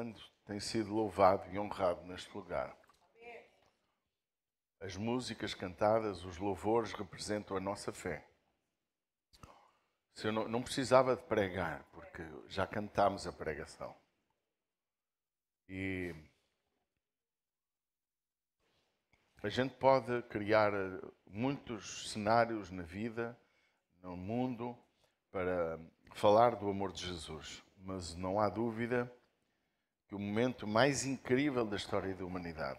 Santo tem sido louvado e honrado neste lugar. As músicas cantadas, os louvores representam a nossa fé. Se eu não precisava de pregar, porque já cantámos a pregação. E a gente pode criar muitos cenários na vida, no mundo, para falar do amor de Jesus. Mas não há dúvida que o momento mais incrível da história da humanidade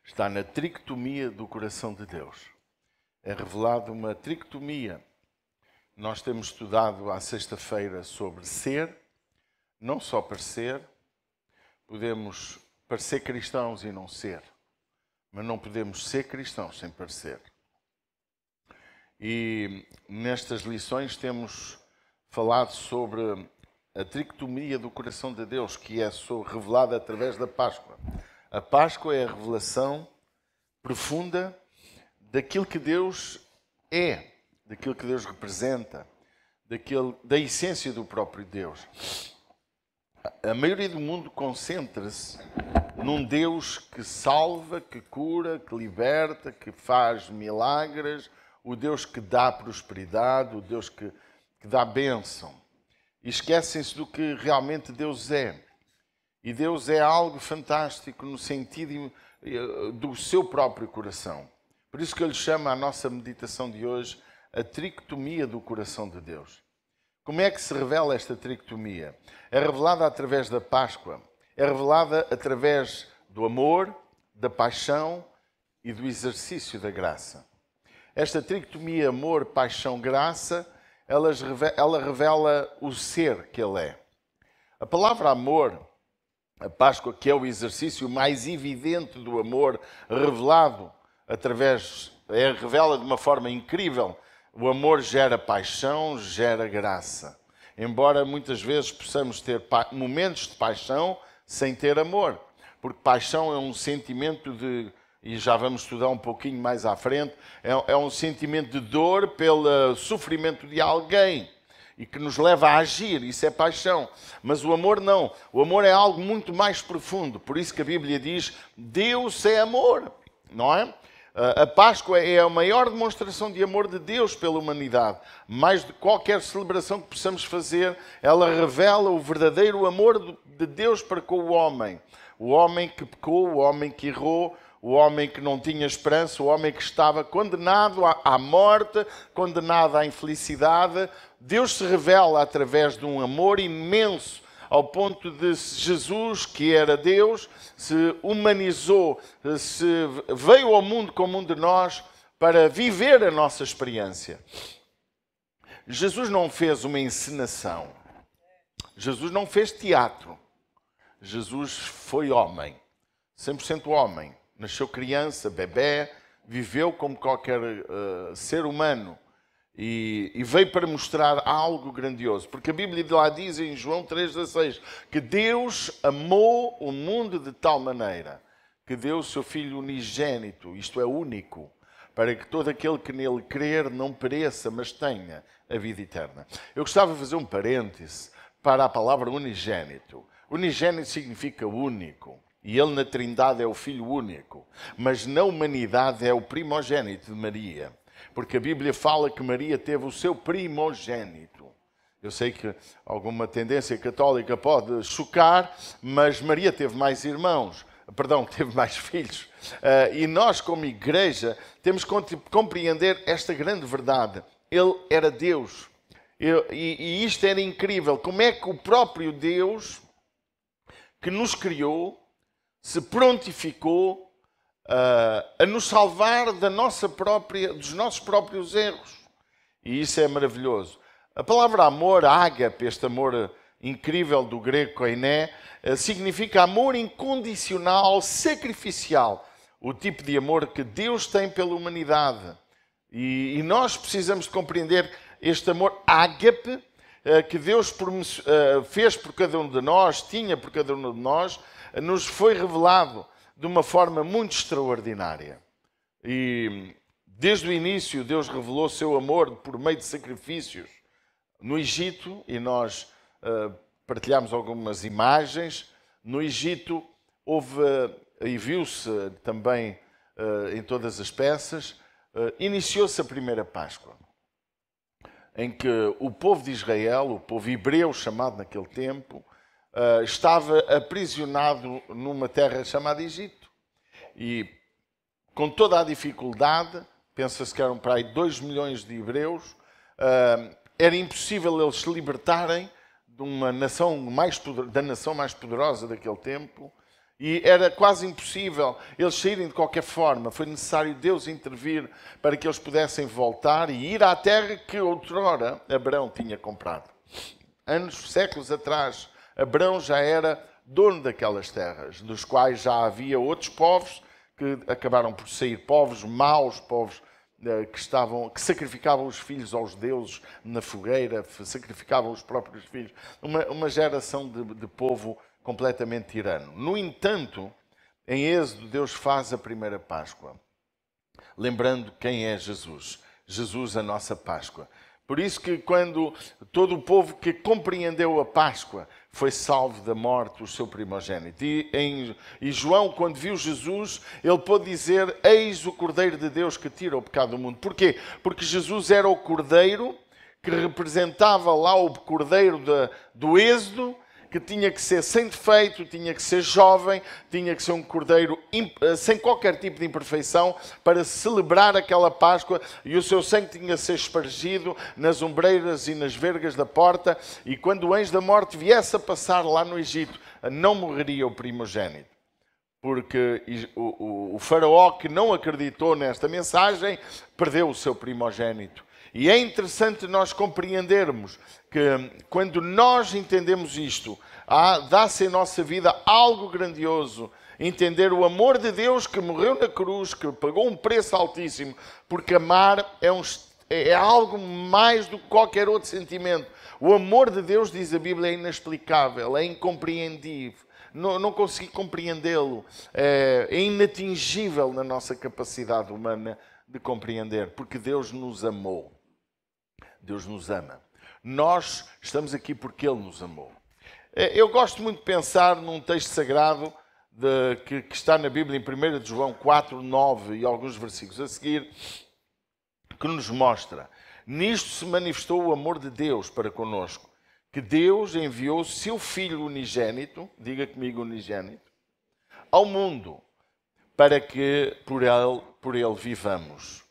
está na tricotomia do coração de Deus. É revelada uma tricotomia. Nós temos estudado à sexta-feira sobre ser, não só parecer. Podemos parecer cristãos e não ser, mas não podemos ser cristãos sem parecer. E nestas lições temos falado sobre a tricotomia do coração de Deus, que é revelada através da Páscoa. A Páscoa é a revelação profunda daquilo que Deus é, daquilo que Deus representa, da essência do próprio Deus. A maioria do mundo concentra-se num Deus que salva, que cura, que liberta, que faz milagres, o Deus que dá prosperidade, o Deus que dá bênção. E esquecem-se do que realmente Deus é. E Deus é algo fantástico no sentido do seu próprio coração. Por isso que eu lhe chamo a nossa meditação de hoje a tricotomia do coração de Deus. Como é que se revela esta tricotomia? É revelada através da Páscoa. É revelada através do amor, da paixão e do exercício da graça. Esta tricotomia amor, paixão, graça, ela revela o ser que Ele é. A palavra amor, a Páscoa, que é o exercício mais evidente do amor revelado revela de uma forma incrível. O amor gera paixão, gera graça. Embora muitas vezes possamos ter momentos de paixão sem ter amor. Porque paixão é um sentimento e já vamos estudar um pouquinho mais à frente, é um sentimento de dor pelo sofrimento de alguém e que nos leva a agir, isso é paixão. Mas o amor não, o amor é algo muito mais profundo, por isso que a Bíblia diz, Deus é amor, não é? A Páscoa é a maior demonstração de amor de Deus pela humanidade. Mais de qualquer celebração que possamos fazer, ela revela o verdadeiro amor de Deus para com o homem. O homem que pecou, o homem que errou, o homem que não tinha esperança, o homem que estava condenado à morte, condenado à infelicidade. Deus se revela através de um amor imenso, ao ponto de Jesus, que era Deus, se humanizou, veio ao mundo como um de nós para viver a nossa experiência. Jesus não fez uma encenação. Jesus não fez teatro. Jesus foi homem, 100% homem. Nasceu criança, bebé, viveu como qualquer ser humano e veio para mostrar algo grandioso. Porque a Bíblia lá diz em João 3,16 que Deus amou o mundo de tal maneira que deu o seu Filho unigênito, isto é, único, para que todo aquele que nele crer não pereça, mas tenha a vida eterna. Eu gostava de fazer um parêntese para a palavra unigênito. Unigênito significa único. E ele na Trindade é o Filho único. Mas na humanidade é o primogênito de Maria. Porque a Bíblia fala que Maria teve o seu primogênito. Eu sei que alguma tendência católica pode chocar, mas Maria teve mais irmãos. Teve mais filhos. E nós, como igreja, temos que compreender esta grande verdade. Ele era Deus. E isto era incrível. Como é que o próprio Deus que nos criou se prontificou a nos salvar dos nossos próprios erros. E isso é maravilhoso. A palavra amor, ágape, este amor incrível do grego koiné, significa amor incondicional, sacrificial. O tipo de amor que Deus tem pela humanidade. E nós precisamos de compreender este amor ágape que Deus fez por cada um de nós, tinha por cada um de nós, nos foi revelado de uma forma muito extraordinária. E desde o início Deus revelou seu amor por meio de sacrifícios no Egito, e nós partilhámos algumas imagens. No Egito houve, e viu-se também em todas as peças, iniciou-se a primeira Páscoa, em que o povo de Israel, o povo hebreu chamado naquele tempo, estava aprisionado numa terra chamada Egito. E com toda a dificuldade, pensa-se que eram para aí 2 milhões de hebreus, era impossível eles se libertarem de uma nação da nação mais poderosa daquele tempo, e era quase impossível eles saírem de qualquer forma. Foi necessário Deus intervir para que eles pudessem voltar e ir à terra que outrora Abraão tinha comprado. Séculos atrás, Abraão já era dono daquelas terras, dos quais já havia outros povos que acabaram por sair, povos maus, povos que sacrificavam os filhos aos deuses na fogueira, sacrificavam os próprios filhos. Uma geração de povo completamente tirano. No entanto, em Êxodo, Deus faz a primeira Páscoa, lembrando quem é Jesus. Jesus, a nossa Páscoa. Por isso que quando todo o povo que compreendeu a Páscoa foi salvo da morte, o seu primogênito. E João, quando viu Jesus, ele pôde dizer: eis o Cordeiro de Deus que tira o pecado do mundo. Porquê? Porque Jesus era o Cordeiro que representava lá o Cordeiro do Êxodo, que tinha que ser sem defeito, tinha que ser jovem, tinha que ser um cordeiro sem qualquer tipo de imperfeição para celebrar aquela Páscoa, e o seu sangue tinha que ser espargido nas ombreiras e nas vergas da porta, e quando o anjo da morte viesse a passar lá no Egito, não morreria o primogênito. Porque o faraó, que não acreditou nesta mensagem, perdeu o seu primogênito. E é interessante nós compreendermos que quando nós entendemos isto, dá-se em nossa vida algo grandioso. Entender o amor de Deus que morreu na cruz, que pagou um preço altíssimo, porque amar é algo mais do que qualquer outro sentimento. O amor de Deus, diz a Bíblia, é inexplicável, é incompreendível. Não consegui compreendê-lo. É inatingível na nossa capacidade humana de compreender, porque Deus nos amou. Deus nos ama. Nós estamos aqui porque Ele nos amou. Eu gosto muito de pensar num texto sagrado que está na Bíblia, em 1 João 4, 9 e alguns versículos a seguir, que nos mostra: nisto se manifestou o amor de Deus para conosco, que Deus enviou o seu Filho unigênito, diga comigo unigênito, ao mundo, para que por ele vivamos.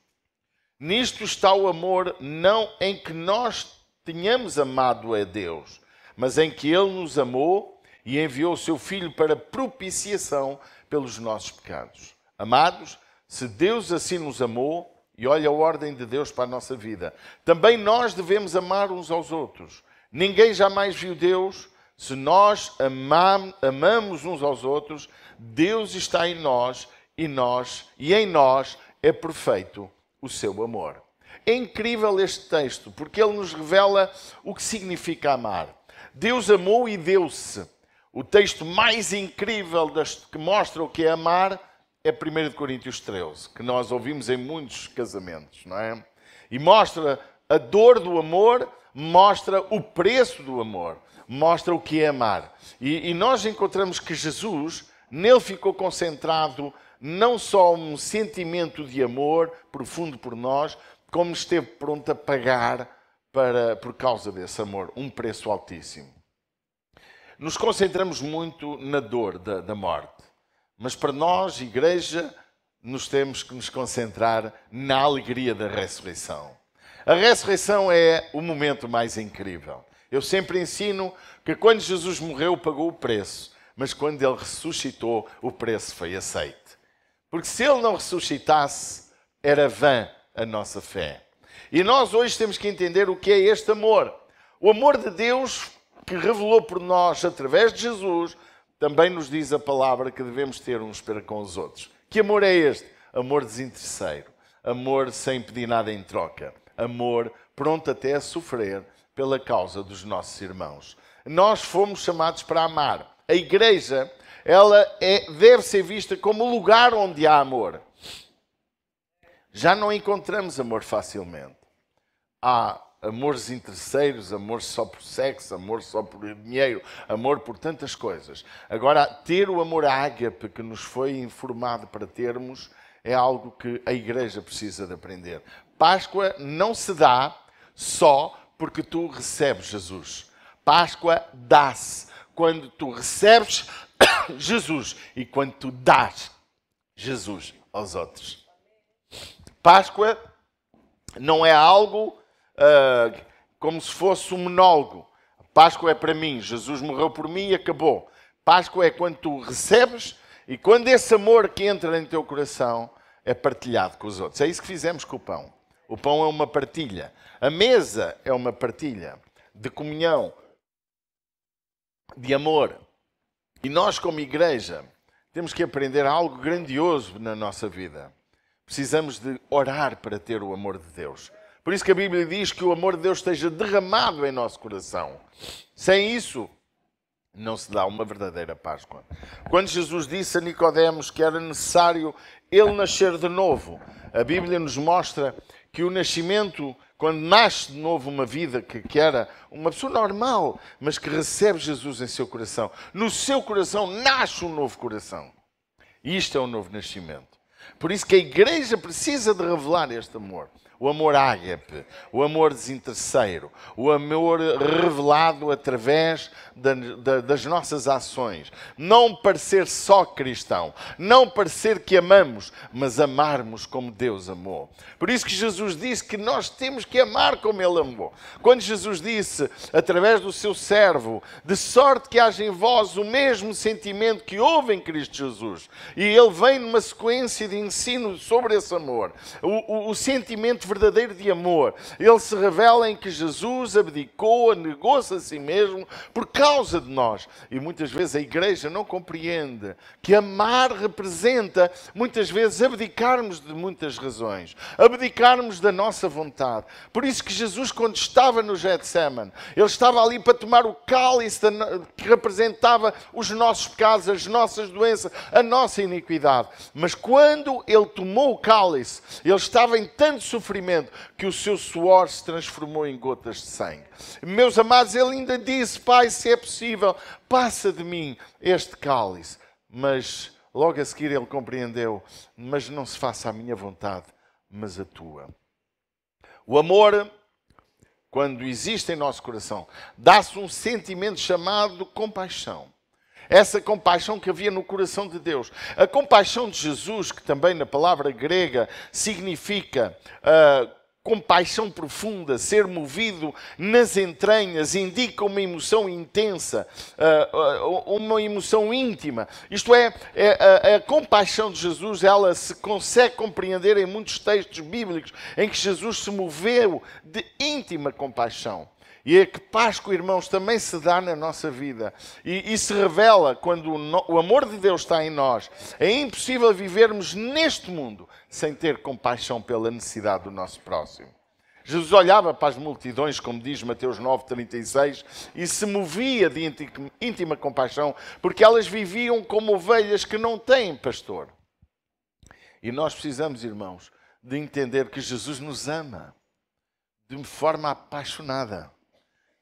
Nisto está o amor, não em que nós tenhamos amado a Deus, mas em que Ele nos amou e enviou o seu Filho para propiciação pelos nossos pecados. Amados, se Deus assim nos amou, e olha a ordem de Deus para a nossa vida, também nós devemos amar uns aos outros. Ninguém jamais viu Deus. Se nós amamos uns aos outros, Deus está em nós e em nós é perfeito o seu amor. É incrível este texto, porque ele nos revela o que significa amar. Deus amou e deu-se. O texto mais incrível que mostra o que é amar é 1 Coríntios 13, que nós ouvimos em muitos casamentos, não é? E mostra a dor do amor, mostra o preço do amor, mostra o que é amar. E nós encontramos que Jesus, nele ficou concentrado não só um sentimento de amor profundo por nós, como esteve pronto a pagar por causa desse amor, um preço altíssimo. Nos concentramos muito na dor da morte, mas para nós, igreja, nos temos que nos concentrar na alegria da ressurreição. A ressurreição é o momento mais incrível. Eu sempre ensino que quando Jesus morreu, pagou o preço, mas quando ele ressuscitou, o preço foi aceite. Porque se ele não ressuscitasse, era vã a nossa fé. E nós hoje temos que entender o que é este amor. O amor de Deus que revelou por nós através de Jesus, também nos diz a palavra que devemos ter uns para com os outros. Que amor é este? Amor desinteresseiro. Amor sem pedir nada em troca. Amor pronto até a sofrer pela causa dos nossos irmãos. Nós fomos chamados para amar. A igreja, deve ser vista como o lugar onde há amor. Já não encontramos amor facilmente. Há amores interesseiros, amor só por sexo, amor só por dinheiro, amor por tantas coisas. Agora, ter o amor ágape que nos foi informado para termos é algo que a Igreja precisa de aprender. Páscoa não se dá só porque tu recebes Jesus. Páscoa dá-se quando tu recebes Jesus e quando tu dás Jesus aos outros. Páscoa não é algo como se fosse um monólogo. Páscoa é para mim, Jesus morreu por mim e acabou. Páscoa é quando tu recebes e quando esse amor que entra no teu coração é partilhado com os outros. É isso que fizemos com o pão. O pão é uma partilha. A mesa é uma partilha de comunhão, de amor. E nós, como igreja, temos que aprender algo grandioso na nossa vida. Precisamos de orar para ter o amor de Deus. Por isso que a Bíblia diz que o amor de Deus esteja derramado em nosso coração. Sem isso, não se dá uma verdadeira Páscoa. Quando Jesus disse a Nicodemos que era necessário ele nascer de novo, a Bíblia nos mostra que o nascimento, quando nasce de novo uma vida que era uma pessoa normal, mas que recebe Jesus em seu coração, no seu coração nasce um novo coração. E isto é um novo nascimento. Por isso que a igreja precisa de revelar este amor. O amor ágape, o amor desinteresseiro, o amor revelado através das nossas ações. Não parecer só cristão, não parecer que amamos, mas amarmos como Deus amou. Por isso que Jesus disse que nós temos que amar como Ele amou. Quando Jesus disse, através do seu servo, de sorte que haja em vós o mesmo sentimento que houve em Cristo Jesus. E Ele vem numa sequência de ensino sobre esse amor. O sentimento verdadeiro de amor. Ele se revela em que Jesus abdicou, negou-se a si mesmo por causa de nós. E muitas vezes a igreja não compreende que amar representa, muitas vezes, abdicarmos de muitas razões. Abdicarmos da nossa vontade. Por isso que Jesus, quando estava no Getsemane, Ele estava ali para tomar o cálice que representava os nossos pecados, as nossas doenças, a nossa iniquidade. Mas quando Ele tomou o cálice, Ele estava em tanto sofrimento que o seu suor se transformou em gotas de sangue. Meus amados, Ele ainda disse, Pai, se é possível, passa de mim este cálice. Mas logo a seguir Ele compreendeu, mas não se faça a minha vontade, mas a tua. O amor, quando existe em nosso coração, dá-se um sentimento chamado compaixão. Essa compaixão que havia no coração de Deus. A compaixão de Jesus, que também na palavra grega significa compaixão profunda, ser movido nas entranhas, indica uma emoção intensa, uma emoção íntima. Isto é, a compaixão de Jesus, ela se consegue compreender em muitos textos bíblicos em que Jesus se moveu de íntima compaixão. E é que Páscoa, irmãos, também se dá na nossa vida. E se revela quando o amor de Deus está em nós. É impossível vivermos neste mundo sem ter compaixão pela necessidade do nosso próximo. Jesus olhava para as multidões, como diz Mateus 9,36, e se movia de íntima compaixão, porque elas viviam como ovelhas que não têm pastor. E nós precisamos, irmãos, de entender que Jesus nos ama de forma apaixonada.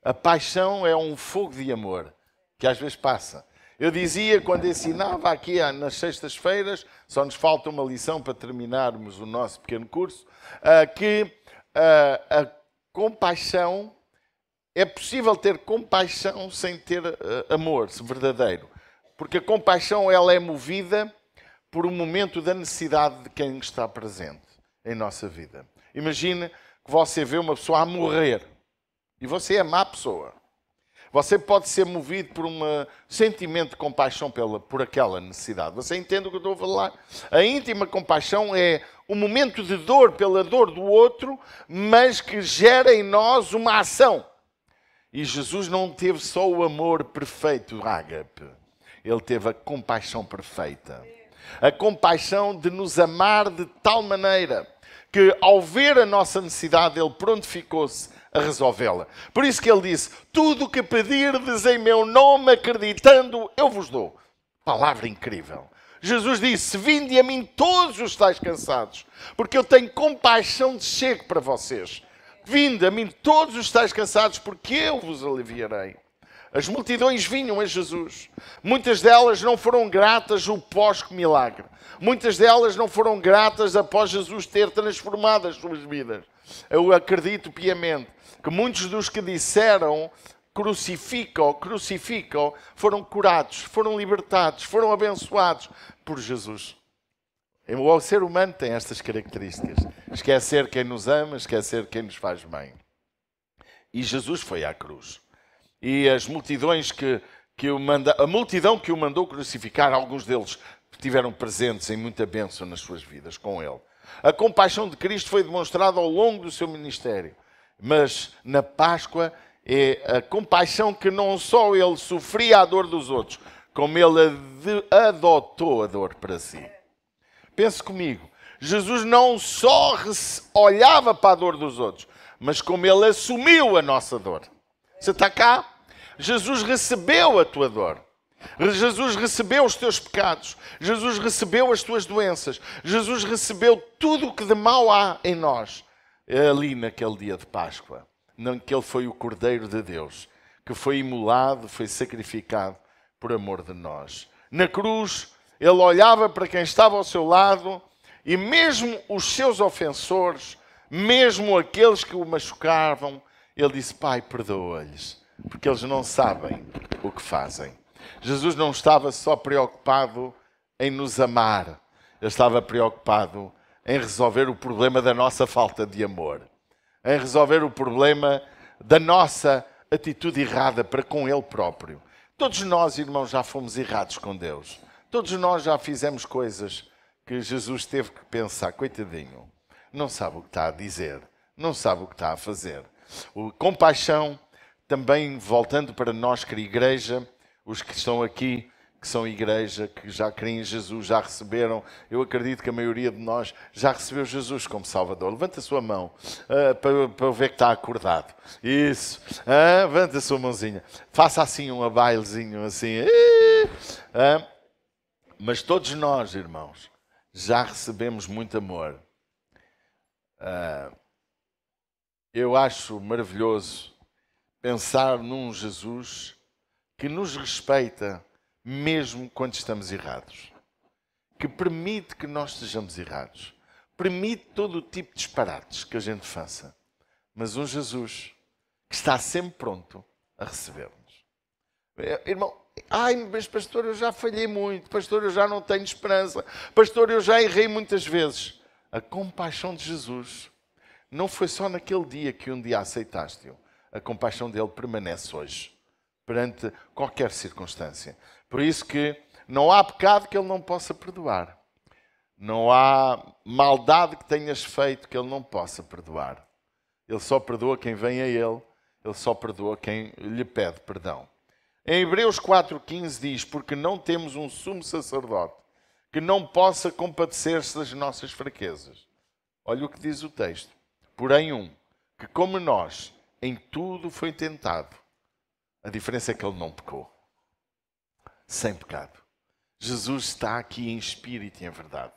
A paixão é um fogo de amor que às vezes passa. Eu dizia quando ensinava aqui nas sextas-feiras, só nos falta uma lição para terminarmos o nosso pequeno curso, que a compaixão, é possível ter compaixão sem ter amor verdadeiro. Porque a compaixão ela é movida por um momento da necessidade de quem está presente em nossa vida. Imagine que você vê uma pessoa a morrer. E você é má pessoa. Você pode ser movido por um sentimento de compaixão por aquela necessidade. Você entende o que eu estou a falar? A íntima compaixão é um momento de dor pela dor do outro, mas que gera em nós uma ação. E Jesus não teve só o amor perfeito, ágape. Ele teve a compaixão perfeita. A compaixão de nos amar de tal maneira que, ao ver a nossa necessidade, Ele prontificou-se a resolvê-la. Por isso que Ele disse, tudo o que pedirdes em meu nome, acreditando, eu vos dou. Palavra incrível. Jesus disse, vinde a mim todos os que estáis cansados, porque eu tenho compaixão de chego para vocês. Vinde a mim todos os que estáis cansados, porque eu vos aliviarei. As multidões vinham a Jesus. Muitas delas não foram gratas o pós-milagre. Muitas delas não foram gratas após Jesus ter transformado as suas vidas. Eu acredito piamente que muitos dos que disseram crucificam, crucificam, foram curados, foram libertados, foram abençoados por Jesus. O ser humano tem estas características. Esquecer quem nos ama, esquecer quem nos faz bem. E Jesus foi à cruz. E as multidões a multidão que o mandou crucificar, alguns deles estiveram presentes em muita bênção nas suas vidas com ele. A compaixão de Cristo foi demonstrada ao longo do seu ministério. Mas na Páscoa é a compaixão que não só ele sofria a dor dos outros, como ele adotou a dor para si. Pense comigo, Jesus não só olhava para a dor dos outros, mas como ele assumiu a nossa dor. Você está cá? Jesus recebeu a tua dor. Jesus recebeu os teus pecados. Jesus recebeu as tuas doenças. Jesus recebeu tudo o que de mal há em nós. Ali naquele dia de Páscoa. Que ele foi o Cordeiro de Deus, que foi imolado, foi sacrificado por amor de nós. Na cruz, ele olhava para quem estava ao seu lado e mesmo os seus ofensores, mesmo aqueles que o machucavam, ele disse: Pai, perdoa-lhes, porque eles não sabem o que fazem. Jesus não estava só preocupado em nos amar, ele estava preocupado em resolver o problema da nossa falta de amor, em resolver o problema da nossa atitude errada para com Ele próprio. Todos nós, irmãos, já fomos errados com Deus. Todos nós já fizemos coisas que Jesus teve que pensar: coitadinho, não sabe o que está a dizer, não sabe o que está a fazer. Compaixão, também voltando para nós que a igreja, os que estão aqui, que são igreja, que já creem em Jesus, já receberam. Eu acredito que a maioria de nós já recebeu Jesus como Salvador. Levanta a sua mão para ver que está acordado. Isso. Levanta a sua mãozinha. Faça assim um abailezinho assim. Mas todos nós, irmãos, já recebemos muito amor. Eu acho maravilhoso pensar num Jesus que nos respeita mesmo quando estamos errados, que permite que nós estejamos errados, permite todo o tipo de disparates que a gente faça, mas um Jesus que está sempre pronto a receber-nos. Irmão, mas pastor, eu já falhei muito, pastor, eu já não tenho esperança, pastor, eu já errei muitas vezes. A compaixão de Jesus não foi só naquele dia que um dia aceitaste-o, a compaixão dele permanece hoje, perante qualquer circunstância. Por isso que não há pecado que ele não possa perdoar. Não há maldade que tenhas feito que ele não possa perdoar. Ele só perdoa quem vem a ele. Ele só perdoa quem lhe pede perdão. Em Hebreus 4,15 diz: porque não temos um sumo sacerdote que não possa compadecer-se das nossas fraquezas. Olha o que diz o texto. Porém que como nós, em tudo foi tentado. A diferença é que ele não pecou. Sem pecado. Jesus está aqui em espírito e em verdade.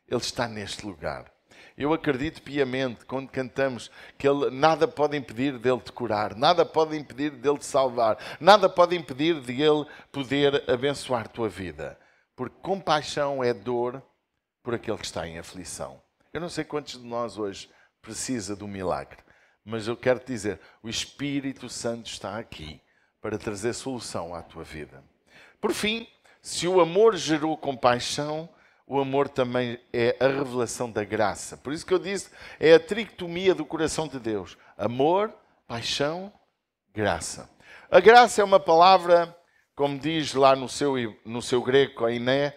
Ele está neste lugar. Eu acredito piamente quando cantamos que nada pode impedir dele te curar, nada pode impedir dele te salvar, nada pode impedir de ele poder abençoar a tua vida. Porque compaixão é dor por aquele que está em aflição. Eu não sei quantos de nós hoje precisa do milagre, mas eu quero te dizer, o Espírito Santo está aqui para trazer solução à tua vida. Por fim, se o amor gerou compaixão, o amor também é a revelação da graça. Por isso que eu disse, é a tricotomia do coração de Deus. Amor, paixão, graça. A graça é uma palavra, como diz lá no seu grego, koiné,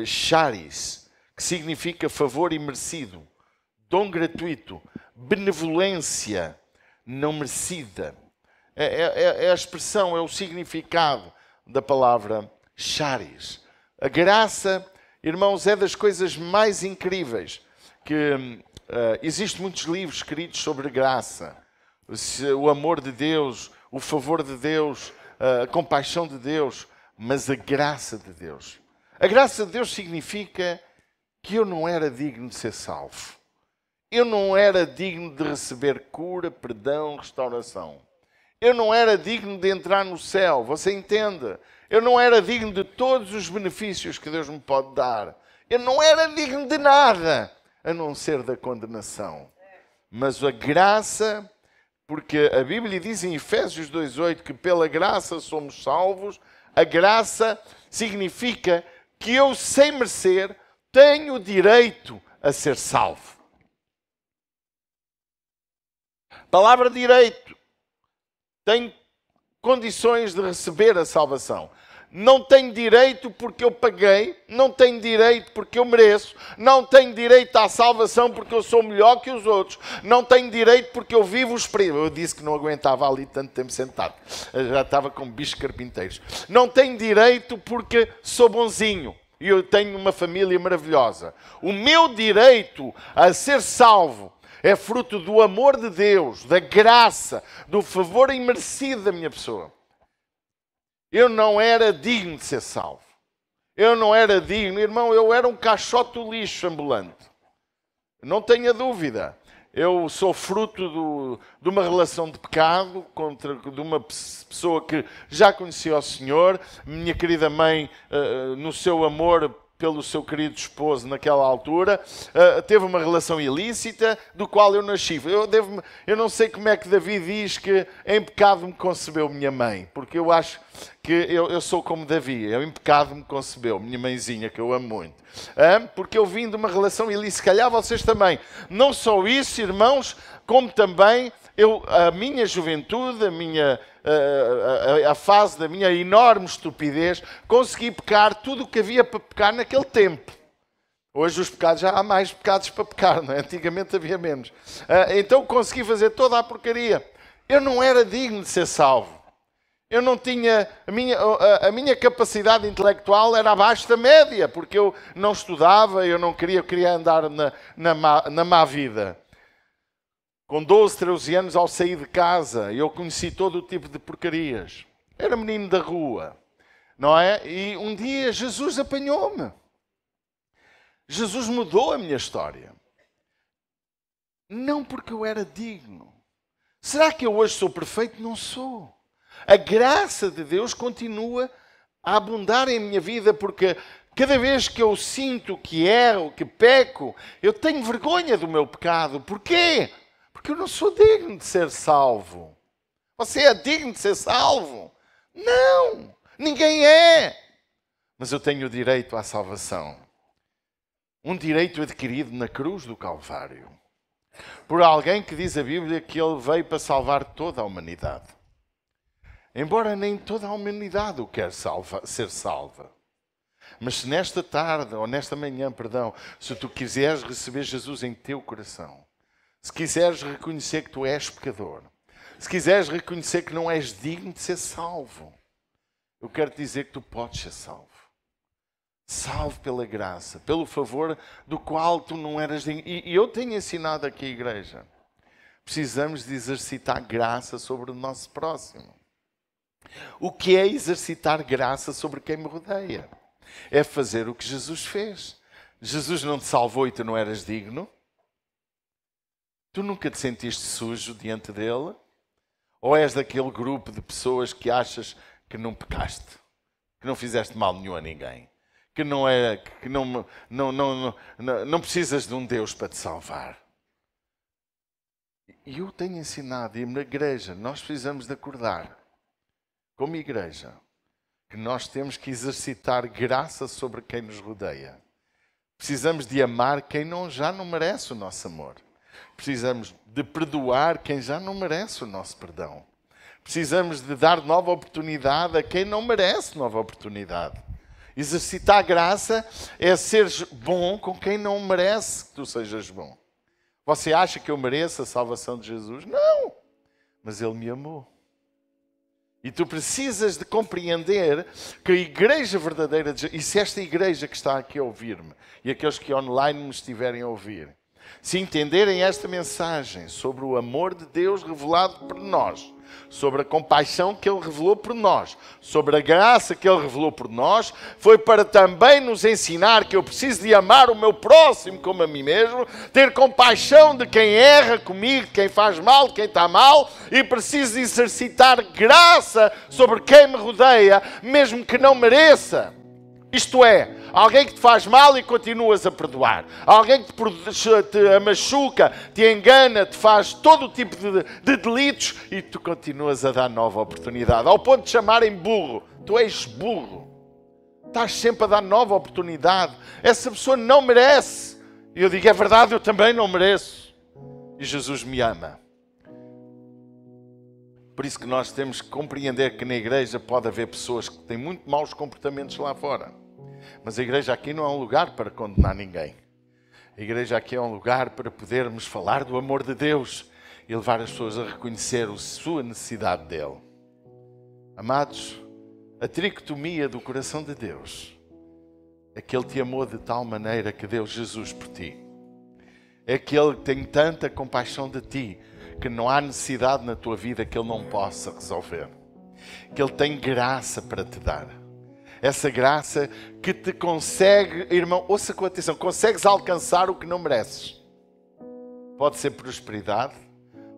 charis, que significa favor imerecido, dom gratuito, benevolência não merecida. É a expressão, é o significado da palavra charis. A graça, irmãos, é das coisas mais incríveis que existem muitos livros escritos sobre graça, o amor de Deus, o favor de Deus, a compaixão de Deus, mas a graça de Deus. A graça de Deus significa que eu não era digno de ser salvo. eu não era digno de receber cura, perdão, restauração. Eu não era digno de entrar no céu, você entende? Eu não era digno de todos os benefícios que Deus me pode dar. Eu não era digno de nada, a não ser da condenação. Mas a graça, porque a Bíblia diz em Efésios 2,8 que pela graça somos salvos, a graça significa que eu, sem merecer, tenho direito a ser salvo. Palavra direito. Tenho condições de receber a salvação. Não tenho direito porque eu paguei, não tenho direito porque eu mereço, não tenho direito à salvação porque eu sou melhor que os outros, não tenho direito porque eu vivo os perigos. Eu disse que não aguentava ali tanto tempo sentado, eu já estava com bichos carpinteiros. Não tenho direito porque sou bonzinho e eu tenho uma família maravilhosa. O meu direito a ser salvo é fruto do amor de Deus, da graça, do favor imerecido da minha pessoa. Eu não era digno de ser salvo. Eu não era digno. Irmão, eu era um caixote do lixo ambulante. Não tenha dúvida. Eu sou fruto de uma relação de pecado, de uma pessoa que já conhecia o Senhor. Minha querida mãe, no seu amor pelo seu querido esposo naquela altura, teve uma relação ilícita, do qual eu nasci. Eu não sei como é que Davi diz que em pecado me concebeu minha mãe, porque eu acho que eu sou como Davi, em pecado me concebeu, minha mãezinha, que eu amo muito. Porque eu vim de uma relação ilícita, se calhar vocês também. Não só isso, irmãos, como também a minha juventude, a fase da minha enorme estupidez, consegui pecar tudo o que havia para pecar naquele tempo. Hoje os pecados, já há mais pecados para pecar, não é? Antigamente havia menos. Então consegui fazer toda a porcaria. Eu não era digno de ser salvo. Eu não tinha... A minha capacidade intelectual era abaixo da média, porque eu não estudava, eu não queria andar na má vida. Com 12, 13 anos, ao sair de casa, eu conheci todo o tipo de porcarias. Era menino da rua, não é? E um dia Jesus apanhou-me. Jesus mudou a minha história. Não porque eu era digno. Será que eu hoje sou perfeito? Não sou. A graça de Deus continua a abundar em minha vida, porque cada vez que eu sinto que erro, que peco, eu tenho vergonha do meu pecado. Porquê? Porque eu não sou digno de ser salvo. Você é digno de ser salvo? Não, ninguém é. Mas eu tenho o direito à salvação. Um direito adquirido na cruz do Calvário. Por alguém que diz a Bíblia que ele veio para salvar toda a humanidade. Embora nem toda a humanidade o quer ser salva. Mas se nesta tarde, ou nesta manhã, perdão, se tu quiseres receber Jesus em teu coração, se quiseres reconhecer que tu és pecador, se quiseres reconhecer que não és digno de ser salvo, eu quero te dizer que tu podes ser salvo. Salvo pela graça, pelo favor do qual tu não eras digno. E eu tenho ensinado aqui, igreja, precisamos de exercitar graça sobre o nosso próximo. O que é exercitar graça sobre quem me rodeia? É fazer o que Jesus fez. Jesus não te salvou e tu não eras digno? Tu nunca te sentiste sujo diante dele? Ou és daquele grupo de pessoas que achas que não pecaste? Que não fizeste mal nenhum a ninguém? Que não precisas de um Deus para te salvar? E eu tenho ensinado, e na igreja, nós precisamos de acordar, como igreja, que nós temos que exercitar graça sobre quem nos rodeia. Precisamos de amar quem já não merece o nosso amor. Precisamos de perdoar quem já não merece o nosso perdão. Precisamos de dar nova oportunidade a quem não merece nova oportunidade. Exercitar graça é ser bom com quem não merece que tu sejas bom. Você acha que eu mereço a salvação de Jesus? Não! Mas Ele me amou. E tu precisas de compreender que a igreja verdadeira de Jesus, e se esta igreja que está aqui a ouvir-me, e aqueles que online me estiverem a ouvir, se entenderem esta mensagem sobre o amor de Deus revelado por nós, sobre a compaixão que Ele revelou por nós, sobre a graça que Ele revelou por nós, foi para também nos ensinar que eu preciso de amar o meu próximo como a mim mesmo, ter compaixão de quem erra comigo, de quem faz mal, de quem está mal, e preciso de exercitar graça sobre quem me rodeia, mesmo que não mereça. Isto é, alguém que te faz mal e continuas a perdoar. Alguém que te machuca, te engana, te faz todo o tipo de delitos e tu continuas a dar nova oportunidade. Ao ponto de chamarem burro. Tu és burro. Estás sempre a dar nova oportunidade. Essa pessoa não merece. E eu digo, é verdade, eu também não mereço. E Jesus me ama. Por isso que nós temos que compreender que na igreja pode haver pessoas que têm muito maus comportamentos lá fora. Mas a igreja aqui não é um lugar para condenar ninguém. A igreja aqui é um lugar para podermos falar do amor de Deus e levar as pessoas a reconhecer a sua necessidade dele. Amados, a tricotomia do coração de Deus é que Ele te amou de tal maneira que deu Jesus por ti. É que Ele tem tanta compaixão de ti que não há necessidade na tua vida que Ele não possa resolver. Que Ele tem graça para te dar. Essa graça que te consegue, irmão, ouça com atenção, consegues alcançar o que não mereces. Pode ser prosperidade,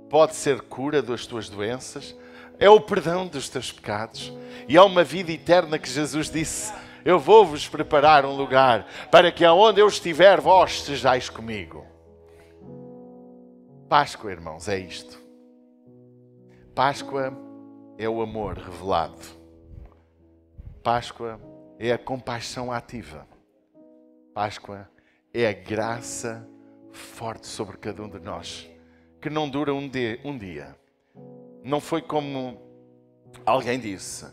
pode ser cura das tuas doenças, é o perdão dos teus pecados e é uma vida eterna que Jesus disse, eu vou-vos preparar um lugar para que aonde eu estiver vós estejais comigo. Páscoa, irmãos, é isto. Páscoa é o amor revelado. Páscoa é a compaixão ativa. Páscoa é a graça forte sobre cada um de nós, que não dura um dia. Não foi como alguém disse,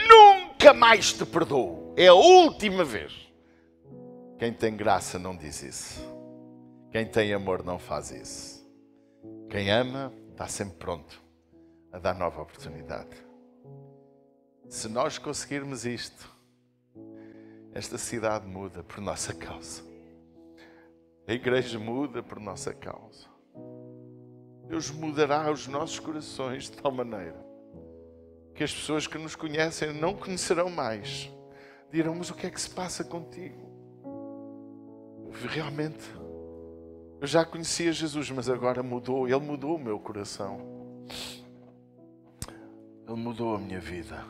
nunca mais te perdoo, é a última vez. Quem tem graça não diz isso. Quem tem amor não faz isso. Quem ama está sempre pronto a dar nova oportunidade. Se nós conseguirmos isto, esta cidade muda por nossa causa. A igreja muda por nossa causa. Deus mudará os nossos corações de tal maneira que as pessoas que nos conhecem não conhecerão mais. Dirão, mas o que é que se passa contigo? Realmente, eu já conhecia Jesus, mas agora mudou. Ele mudou o meu coração. Ele mudou a minha vida.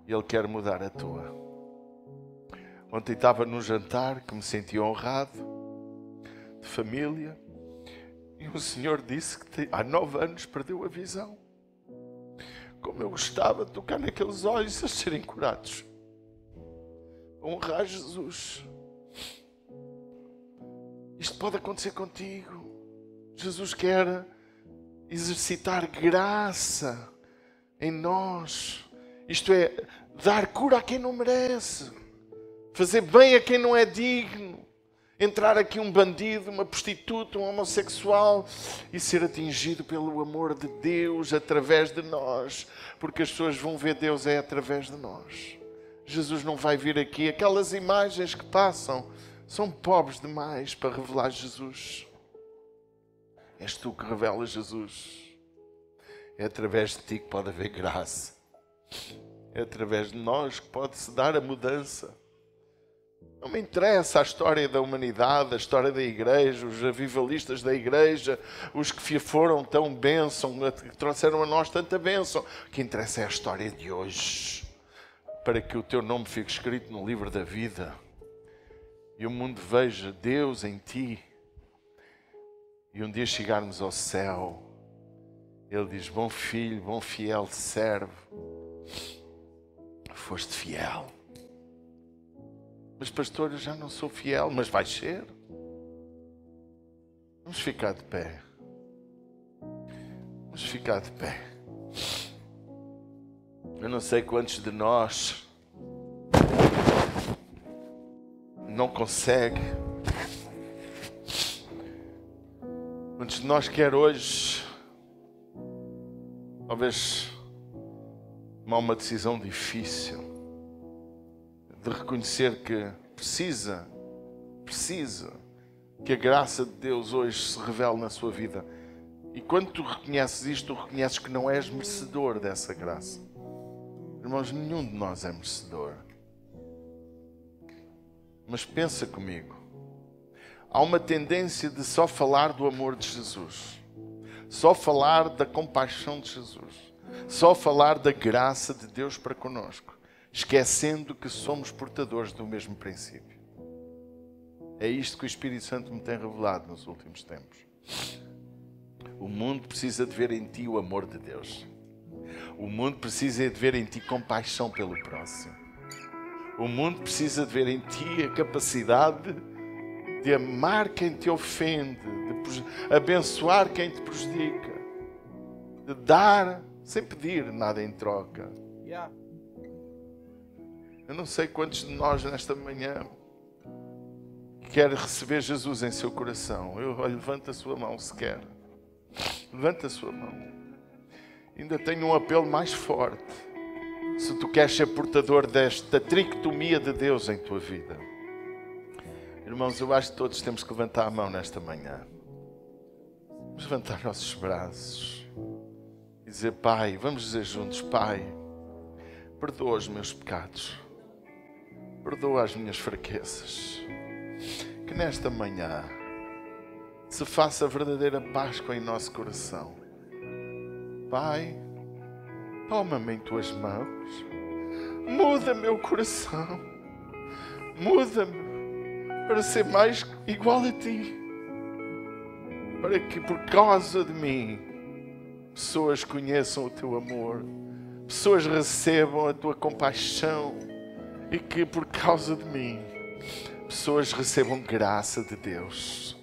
Ele quer mudar a tua. Ontem estava num jantar que me senti honrado, de família, e o Senhor disse que há 9 anos perdeu a visão. Como eu gostava de tocar naqueles olhos a serem curados. Honrar Jesus. Isto pode acontecer contigo. Jesus quer exercitar graça em nós. Isto é, dar cura a quem não merece. Fazer bem a quem não é digno. Entrar aqui um bandido, uma prostituta, um homossexual e ser atingido pelo amor de Deus através de nós. Porque as pessoas vão ver Deus é através de nós. Jesus não vai vir aqui. Aquelas imagens que passam são pobres demais para revelar Jesus. És tu que revelas Jesus. É através de ti que pode haver graça. É através de nós que pode-se dar a mudança. Não me interessa a história da humanidade, a história da igreja, os avivalistas da igreja, os que foram tão bênção, que trouxeram a nós tanta bênção. O que interessa é a história de hoje, para que o teu nome fique escrito no livro da vida e o mundo veja Deus em ti. E um dia chegarmos ao céu, Ele diz, bom filho, bom fiel servo, foste fiel. Mas pastor, eu já não sou fiel, mas vais ser. Vamos ficar de pé. Vamos ficar de pé. Eu não sei quantos de nós não consegue. Quantos de nós quer hoje, talvez, tomar uma decisão difícil de reconhecer que precisa Que a graça de Deus hoje se revele na sua vida. E quando tu reconheces isto, tu reconheces que não és merecedor dessa graça. Irmãos, nenhum de nós é merecedor. Mas pensa comigo. Há uma tendência de só falar do amor de Jesus. Só falar da compaixão de Jesus. Só falar da graça de Deus para conosco. Esquecendo que somos portadores do mesmo princípio. É isto que o Espírito Santo me tem revelado nos últimos tempos. O mundo precisa de ver em ti o amor de Deus. O mundo precisa de ver em ti compaixão pelo próximo. O mundo precisa de ver em ti a capacidade de amar quem te ofende, de abençoar quem te prejudica, de dar sem pedir nada em troca. Eu não sei quantos de nós nesta manhã quer receber Jesus em seu coração. Levanta a sua mão se quer. Levanta a sua mão. Ainda tenho um apelo mais forte. Se tu queres ser portador desta tricotomia de Deus em tua vida. Irmãos, eu acho que todos temos que levantar a mão nesta manhã. Vamos levantar nossos braços. E dizer, Pai, vamos dizer juntos, Pai, perdoa os meus pecados. Perdoa as minhas fraquezas. Que nesta manhã se faça a verdadeira Páscoa em nosso coração. Pai, toma-me em tuas mãos. Muda meu coração. Muda-me para ser mais igual a ti. Para que por causa de mim pessoas conheçam o teu amor. Pessoas recebam a tua compaixão. E que por causa de mim pessoas recebam graça de Deus.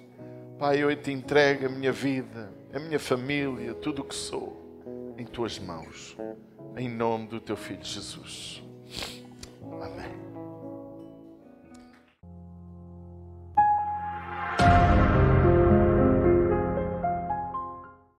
Pai, eu te entrego a minha vida, a minha família, tudo o que sou, em tuas mãos. Em nome do teu Filho Jesus. Amém.